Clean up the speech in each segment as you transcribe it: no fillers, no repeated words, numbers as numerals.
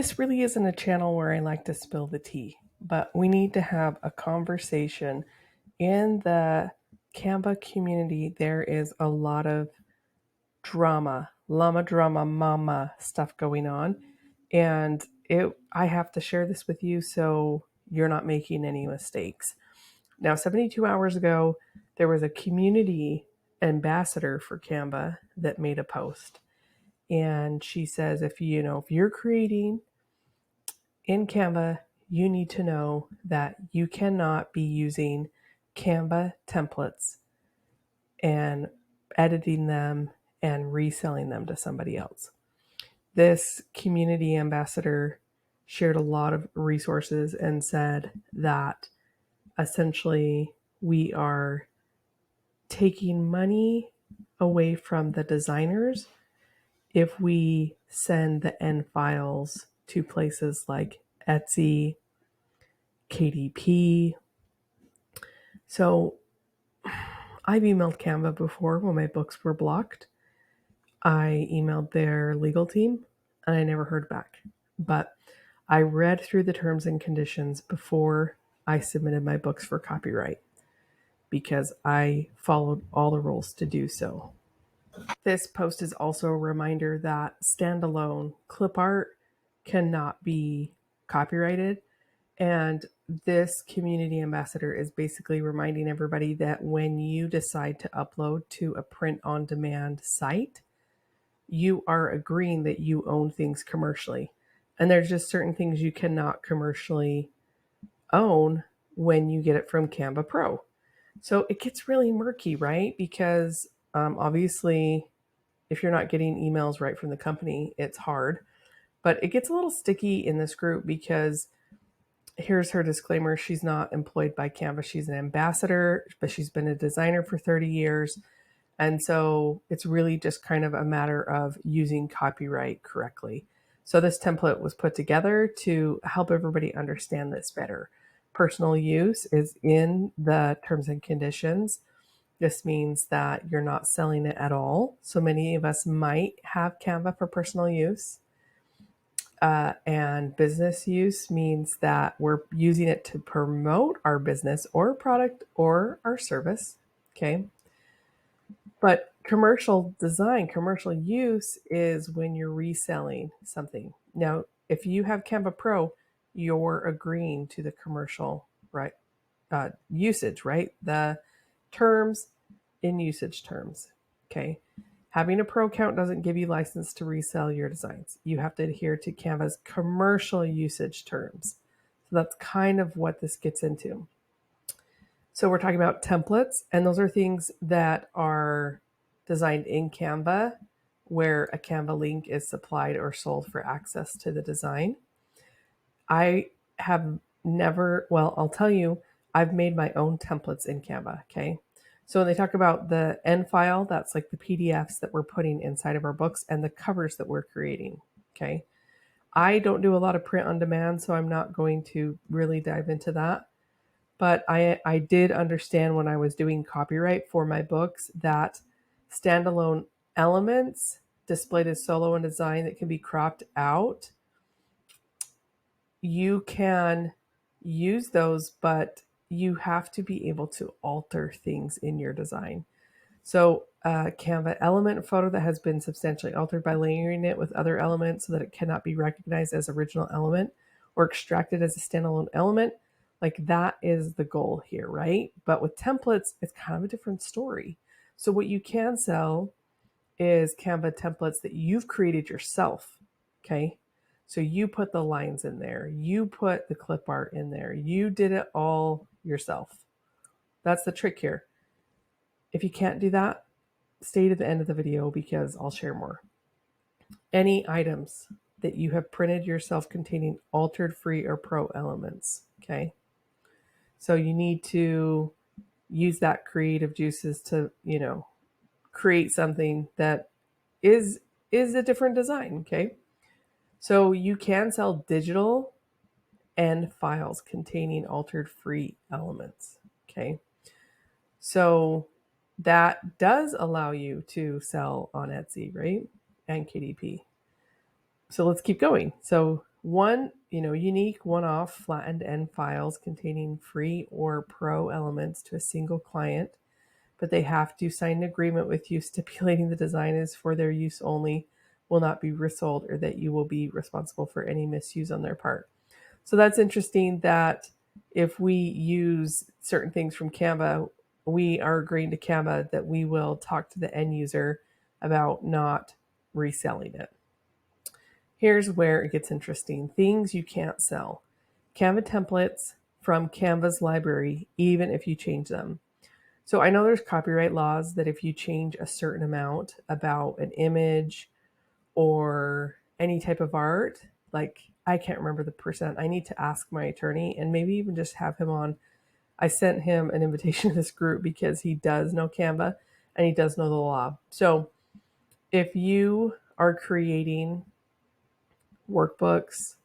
This really isn't a channel where I like to spill the tea, but we need to have a conversation. In the Canva community, there is a lot of drama, llama drama mama stuff going on. And I have to share this with you so you're not making any mistakes. Now, 72 hours ago, there was a community ambassador for Canva that made a post. And she says, if you're creating in Canva, you need to know that you cannot be using Canva templates and editing them and reselling them to somebody else. This community ambassador shared a lot of resources and said that essentially we are taking money away from the designers if we send the end files to places like Etsy, KDP. So I've emailed Canva before when my books were blocked. I emailed their legal team and I never heard back. But I read through the terms and conditions before I submitted my books for copyright because I followed all the rules to do so. This post is also a reminder that standalone clip art cannot be copyrighted. And this community ambassador is basically reminding everybody that when you decide to upload to a print on demand site, you are agreeing that you own things commercially. And there's just certain things you cannot commercially own when you get it from Canva Pro. So it gets really murky, right? Because obviously, if you're not getting emails right from the company, it's hard. But it gets a little sticky in this group because here's her disclaimer. She's not employed by Canva. She's an ambassador, but she's been a designer for 30 years. And so it's really just kind of a matter of using copyright correctly. So this template was put together to help everybody understand this better. Personal use is in the terms and conditions. This means that you're not selling it at all. So many of us might have Canva for personal use. And business use means that we're using it to promote our business or product or our service. Okay. But commercial design, commercial use is when you're reselling something. Now, if you have Canva Pro, you're agreeing to the commercial usage, right? The terms in usage terms. Okay. Having a pro account doesn't give you license to resell your designs. You have to adhere to Canva's commercial usage terms. So that's kind of what this gets into. So we're talking about templates, and those are things that are designed in Canva where a Canva link is supplied or sold for access to the design. I have never, well, I'll tell you, I've made my own templates in Canva, okay? So when they talk about the end file, that's like the PDFs that we're putting inside of our books and the covers that we're creating, okay? I don't do a lot of print on demand, so I'm not going to really dive into that. But I did understand when I was doing copyright for my books that standalone elements displayed as solo and design that can be cropped out, you can use those, but you have to be able to alter things in your design. So Canva element photo that has been substantially altered by layering it with other elements so that it cannot be recognized as original element or extracted as a standalone element. Like that is the goal here, right? But with templates, it's kind of a different story. So what you can sell is Canva templates that you've created yourself, okay? So you put the lines in there, you put the clip art in there, you did it all yourself. That's the trick here. If you can't do that, stay to the end of the video because I'll share more. Any items that you have printed yourself containing altered free or pro elements, okay? So you need to use that creative juices to, create something that is a different design, okay? So you can sell digital and files containing altered free elements, okay? So that does allow you to sell on Etsy, right? And KDP. So let's keep going. So unique one-off flattened end files containing free or pro elements to a single client, but they have to sign an agreement with you stipulating the design is for their use only, will not be resold, or that you will be responsible for any misuse on their part. So that's interesting that if we use certain things from Canva, we are agreeing to Canva that we will talk to the end user about not reselling it. Here's where it gets interesting. Things you can't sell. Canva templates from Canva's library, even if you change them. So I know there's copyright laws that if you change a certain amount about an image or any type of art, like I can't remember the percent. I need to ask my attorney and maybe even just have him on. I sent him an invitation to this group because he does know Canva and he does know the law. So if you are creating workbooks,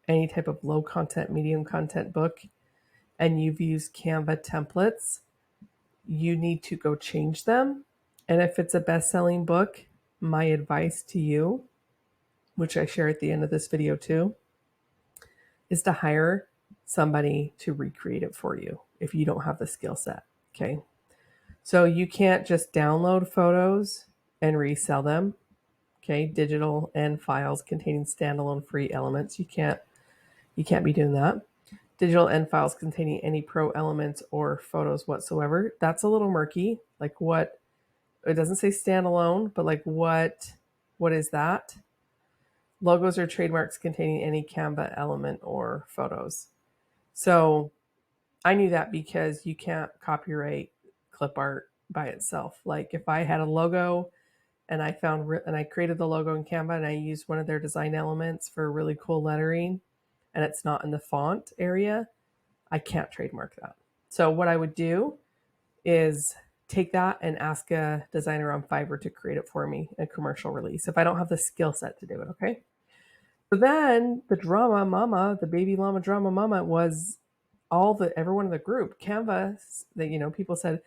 any type of low content, medium content book, and you've used Canva templates, you need to go change them. And if it's a best selling book, my advice to you, which I share at the end of this video too, is to hire somebody to recreate it for you if you don't have the skill set. Okay. So you can't just download photos and resell them. Okay. Digital and files containing standalone free elements. You can't be doing that. Digital end files containing any pro elements or photos whatsoever. That's a little murky. Like what, it doesn't say standalone, but like what is that? Logos or trademarks containing any Canva element or photos. So I knew that because you can't copyright clip art by itself. Like if I had a logo and I created the logo in Canva and I used one of their design elements for really cool lettering and it's not in the font area, I can't trademark that. So what I would do is take that and ask a designer on Fiverr to create it for me, a commercial release, if I don't have the skill set to do it, okay? So then the drama mama, the baby llama drama mama was everyone in the group. Canva, people said,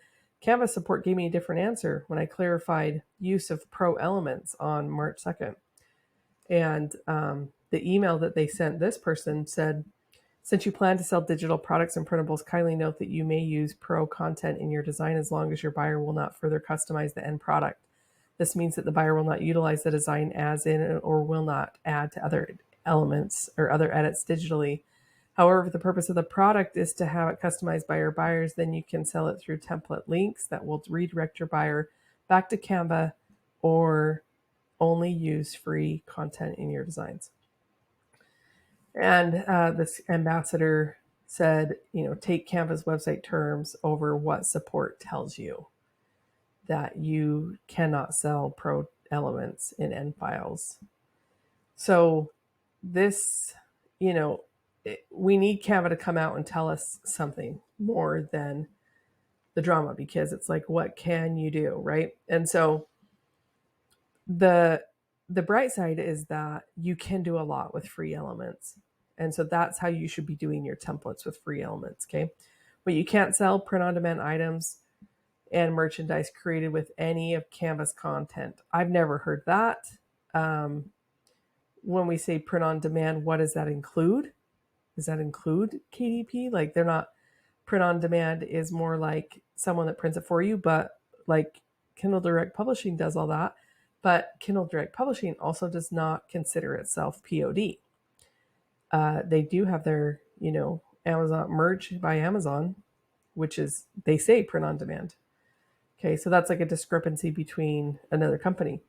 Canva support gave me a different answer when I clarified use of pro elements on March 2nd. And the email that they sent this person said, since you plan to sell digital products and printables, kindly note that you may use pro content in your design as long as your buyer will not further customize the end product. This means that the buyer will not utilize the design as in or will not add to other elements or other edits digitally. However, if the purpose of the product is to have it customized by your buyers, then you can sell it through template links that will redirect your buyer back to Canva or only use free content in your designs. And this ambassador said, take Canva's website terms over what support tells you, that you cannot sell pro elements in end files. So this, we need Canva to come out and tell us something more than the drama, because it's like, what can you do, right? And so the bright side is that you can do a lot with free elements. And so that's how you should be doing your templates, with free elements, okay? But you can't sell print-on-demand items and merchandise created with any of Canva's content. I've never heard that. When we say print-on-demand, what does that include? Does that include KDP? Like, they're not, print-on-demand is more like someone that prints it for you, but like Kindle Direct Publishing does all that. But Kindle Direct Publishing also does not consider itself POD. They do have their, Amazon merch by Amazon, which is, they say print on demand. Okay, so that's like a discrepancy between another company.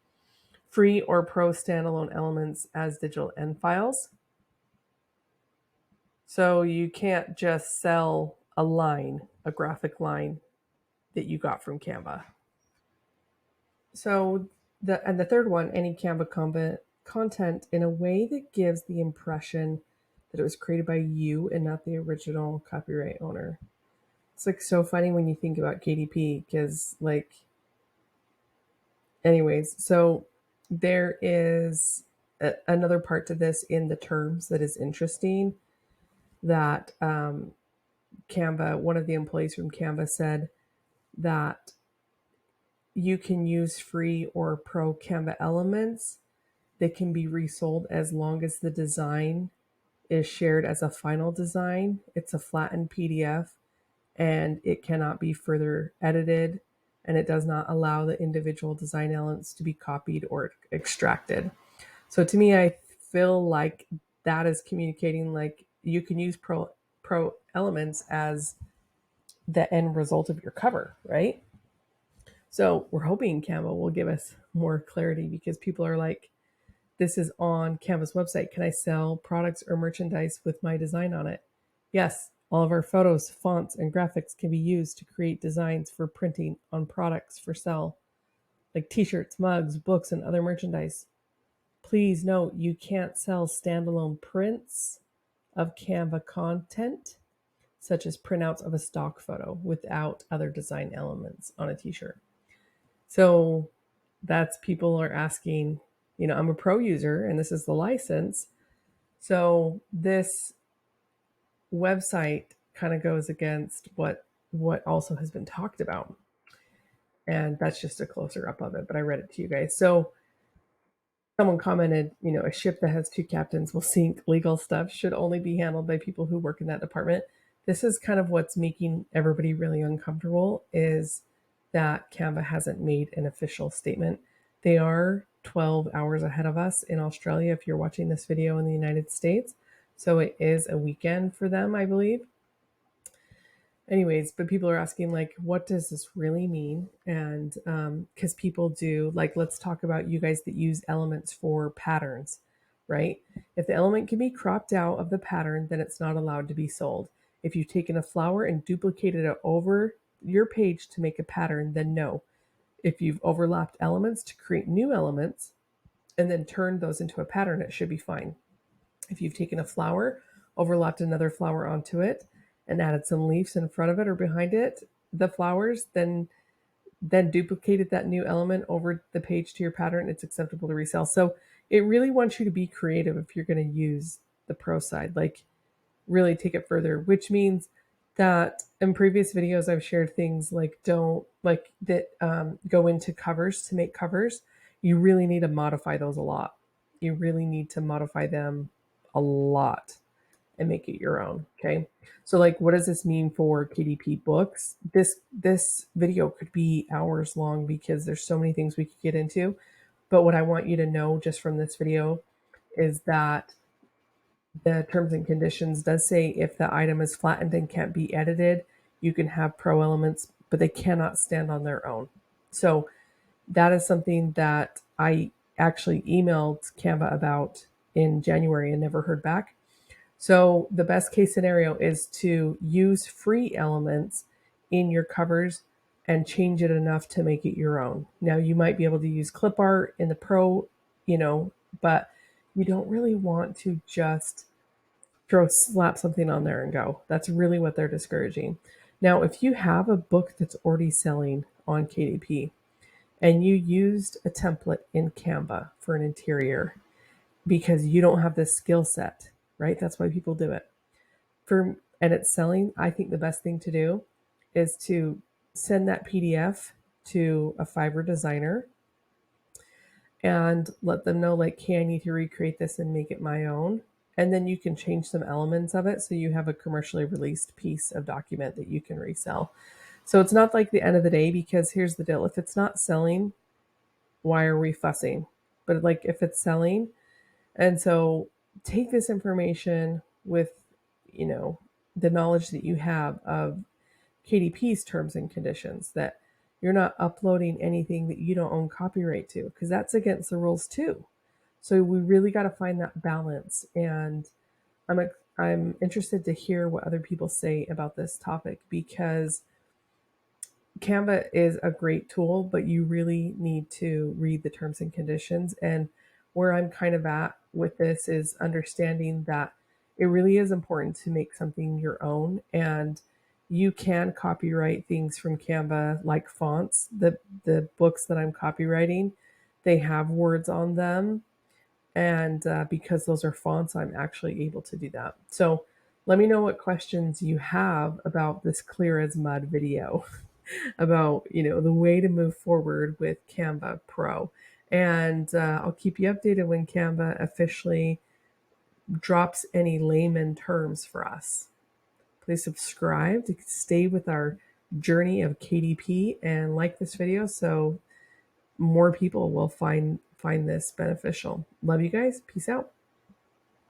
Free or pro standalone elements as digital end files. So you can't just sell a line, a graphic line that you got from Canva. So the third one, any Canva content in a way that gives the impression that it was created by you and not the original copyright owner. It's like so funny when you think about KDP, because anyways, so there is another part to this in the terms that is interesting, that Canva, one of the employees from Canva said that you can use free or pro Canva elements that can be resold as long as the design is shared as a final design. It's a flattened PDF and it cannot be further edited, and it does not allow the individual design elements to be copied or extracted. So to me, I feel like that is communicating like you can use pro elements as the end result of your cover, right? So we're hoping Canva will give us more clarity because people are like, this is on Canva's website. Can I sell products or merchandise with my design on it? Yes, all of our photos, fonts, and graphics can be used to create designs for printing on products for sale, like t-shirts, mugs, books, and other merchandise. Please note you can't sell standalone prints of Canva content, such as printouts of a stock photo, without other design elements on a t-shirt. So that's people are asking, I'm a pro user and this is the license. So this website kind of goes against what also has been talked about. And that's just a closer up of it, but I read it to you guys. So someone commented, a ship that has two captains will sink. Legal stuff should only be handled by people who work in that department. This is kind of what's making everybody really uncomfortable is that Canva hasn't made an official statement. They are 12 hours ahead of us in Australia if you're watching this video in the United States. So it is a weekend for them, I believe. Anyways, but people are asking like, what does this really mean? And because people do like, let's talk about you guys that use elements for patterns, right? If the element can be cropped out of the pattern, then it's not allowed to be sold. If you've taken a flower and duplicated it over your page to make a pattern, then no. If you've overlapped elements to create new elements and then turned those into a pattern, it should be fine. If you've taken a flower, overlapped another flower onto it, and added some leaves in front of it or behind it, the flowers, then duplicated that new element over the page to your pattern, it's acceptable to resell. So it really wants you to be creative if you're going to use the pro side, like really take it further, which means that in previous videos I've shared things like don't like that go into covers to make covers. You really need to modify those a lot. You really need to modify them a lot and make it your own. Okay. So like what does this mean for KDP books? This video could be hours long because there's so many things we could get into. But what I want you to know just from this video is that the terms and conditions does say if the item is flattened and can't be edited, you can have pro elements, but they cannot stand on their own. So that is something that I actually emailed Canva about in January and never heard back. So the best case scenario is to use free elements in your covers and change it enough to make it your own. Now you might be able to use clip art in the pro, but you don't really want to just slap something on there and go. That's really what they're discouraging. Now, if you have a book that's already selling on KDP and you used a template in Canva for an interior because you don't have this skill set, right? That's why people do it. And it's selling, I think the best thing to do is to send that PDF to a Fiverr designer and let them know like, hey, I need to recreate this and make it my own. And then you can change some elements of it so you have a commercially released piece of document that you can resell. So it's not like the end of the day, because here's the deal. If it's not selling, why are we fussing? But like if it's selling, and so take this information with, the knowledge that you have of KDP's terms and conditions, that you're not uploading anything that you don't own copyright to, because that's against the rules too. So we really got to find that balance. And I'm interested to hear what other people say about this topic, because Canva is a great tool, but you really need to read the terms and conditions. And where I'm kind of at with this is understanding that it really is important to make something your own. And you can copyright things from Canva, like fonts. The books that I'm copywriting, they have words on them. And because those are fonts, I'm actually able to do that. So let me know what questions you have about this clear as mud video about, the way to move forward with Canva Pro. And I'll keep you updated when Canva officially drops any layman terms for us. Please subscribe to stay with our journey of KDP and like this video so more people will find this beneficial. Love you guys. Peace out.